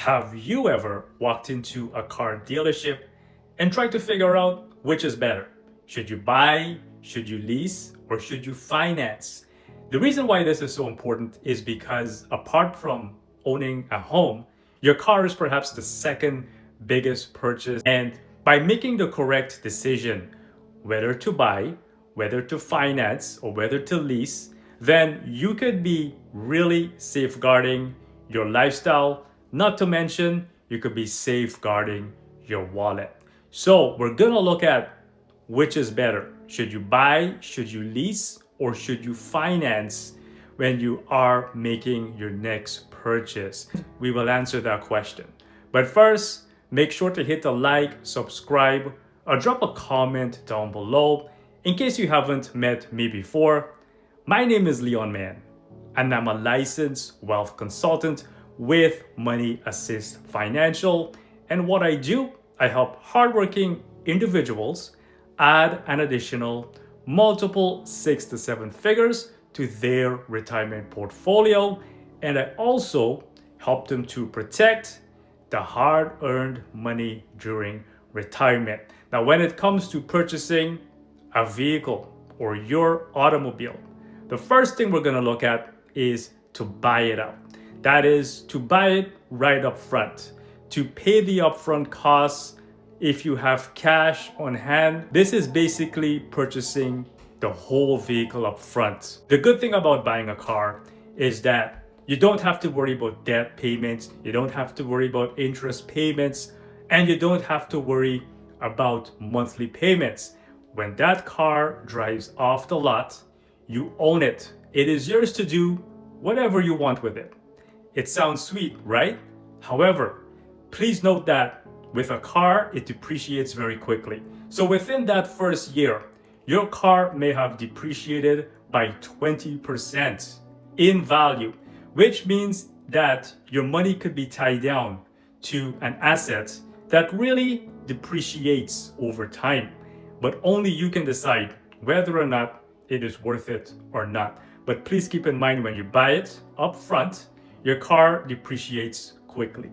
Have you ever walked into a car dealership and tried to figure out which is better? Should you buy, should you lease, or should you finance? The reason why this is so important is because apart from owning a home, your car is perhaps the second biggest purchase. And by making the correct decision, whether to buy, whether to finance, or whether to lease, then you could be really safeguarding your lifestyle. Not to mention, you could be safeguarding your wallet. So we're gonna look at which is better. Should you buy, should you lease, or should you finance when you are making your next purchase? We will answer that question. But first, make sure to hit the like, subscribe, or drop a comment down below. In case you haven't met me before, my name is Leon Mann, and I'm a licensed wealth consultant with Money Assist Financial. And what I do, I help hardworking individuals add an additional multiple 6 to 7 figures to their retirement portfolio. And I also help them to protect the hard-earned money during retirement. Now, when it comes to purchasing a vehicle or your automobile, the first thing we're going to look at is to buy it out. That is to buy it right up front, to pay the upfront costs if you have cash on hand. This is basically purchasing the whole vehicle up front. The good thing about buying a car is that you don't have to worry about debt payments, you don't have to worry about interest payments, and you don't have to worry about monthly payments. When that car drives off the lot, you own it. It is yours to do whatever you want with it. It sounds sweet, right? However, please note that with a car, it depreciates very quickly. So within that first year, your car may have depreciated by 20% in value, which means that your money could be tied down to an asset that really depreciates over time. But only you can decide whether or not it is worth it or not. But please keep in mind, when you buy it up front, your car depreciates quickly.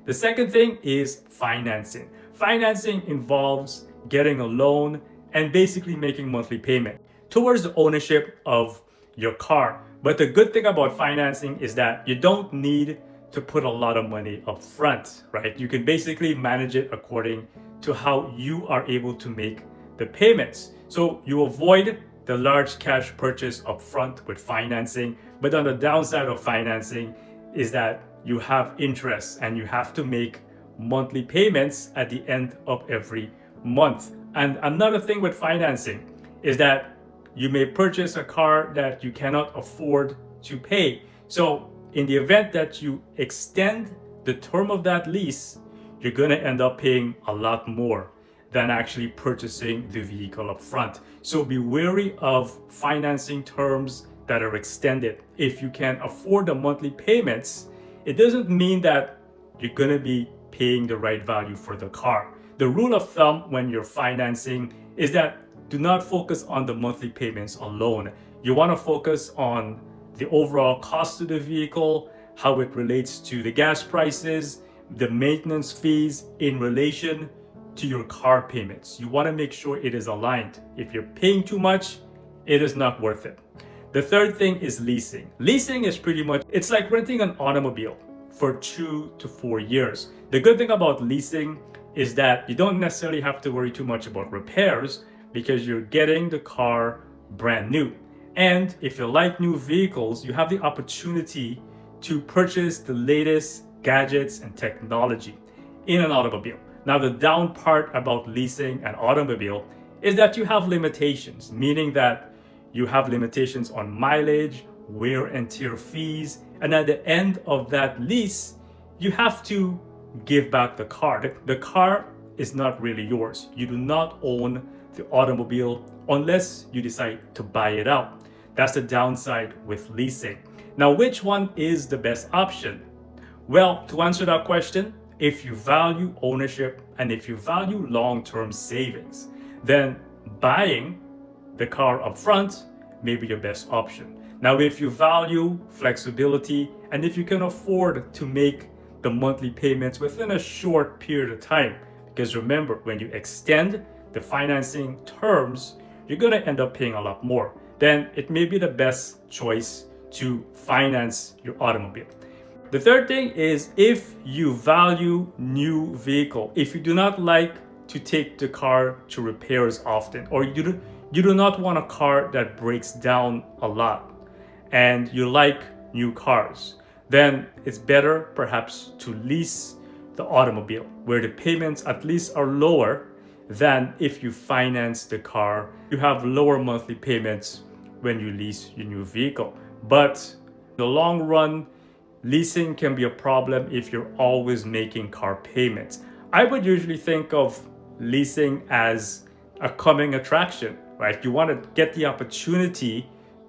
The second thing is financing. Financing involves getting a loan and basically making monthly payment towards the ownership of your car. But the good thing about financing is that you don't need to put a lot of money up front, right? You can basically manage it according to how you are able to make the payments. So you avoid the large cash purchase up front with financing. But on the downside of financing is that you have interest and you have to make monthly payments at the end of every month. And another thing with financing is that you may purchase a car that you cannot afford to pay. So in the event that you extend the term of that lease, you're going to end up paying a lot more than actually purchasing the vehicle up front. So be wary of financing terms that are extended. If you can afford the monthly payments, it doesn't mean that you're gonna be paying the right value for the car. The rule of thumb when you're financing is that do not focus on the monthly payments alone. You wanna focus on the overall cost of the vehicle, how it relates to the gas prices, the maintenance fees in relation to your car payments. You wanna make sure it is aligned. If you're paying too much, it is not worth it. The third thing is leasing. Leasing is pretty much, it's like renting an automobile for 2 to 4 years. The good thing about leasing is that you don't necessarily have to worry too much about repairs because you're getting the car brand new. And if you like new vehicles, you have the opportunity to purchase the latest gadgets and technology in an automobile. Now, the down part about leasing an automobile is that you have limitations, meaning that you have limitations on mileage, wear and tear fees, and at the end of that lease, you have to give back the car. The car is not really yours. You do not own the automobile unless you decide to buy it out. That's the downside with leasing. Now, which one is the best option? Well, to answer that question, if you value ownership and if you value long-term savings, then buying the car up front may be your best option. Now, if you value flexibility and if you can afford to make the monthly payments within a short period of time. Because remember, when you extend the financing terms, you're going to end up paying a lot more. Then it may be the best choice to finance your automobile. The third thing is, if you value new vehicle, if you do not like to take the car to repairs often, or you do not want a car that breaks down a lot, and you like new cars, then it's better perhaps to lease the automobile, where the payments at least are lower than if you finance the car. You have lower monthly payments when you lease your new vehicle. But in the long run, leasing can be a problem if you're always making car payments. I would usually think of leasing as a coming attraction, right? You want to get the opportunity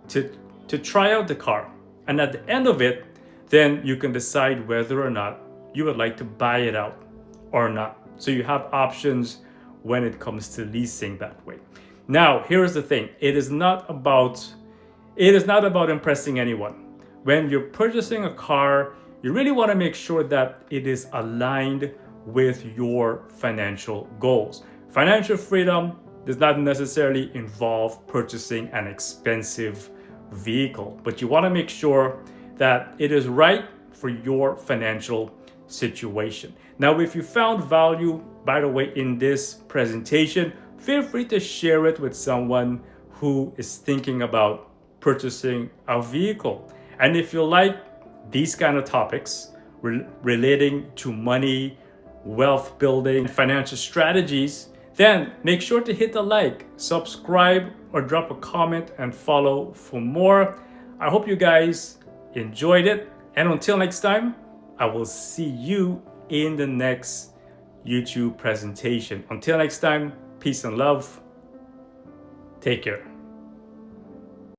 to try out the car. And at the end of it, then you can decide whether or not you would like to buy it out or not. So you have options when it comes to leasing that way. Now, here's the thing. It is not about impressing anyone. When you're purchasing a car, you really want to make sure that it is aligned with your financial goals. Financial freedom does not necessarily involve purchasing an expensive vehicle, but you want to make sure that it is right for your financial situation. Now, if you found value, by the way, in this presentation, feel free to share it with someone who is thinking about purchasing a vehicle. And if you like these kind of topics relating to money, wealth building, financial strategies, then make sure to hit the like, subscribe, or drop a comment and follow for more. I hope you guys enjoyed it. And until next time, I will see you in the next YouTube presentation. Until next time, peace and love. Take care.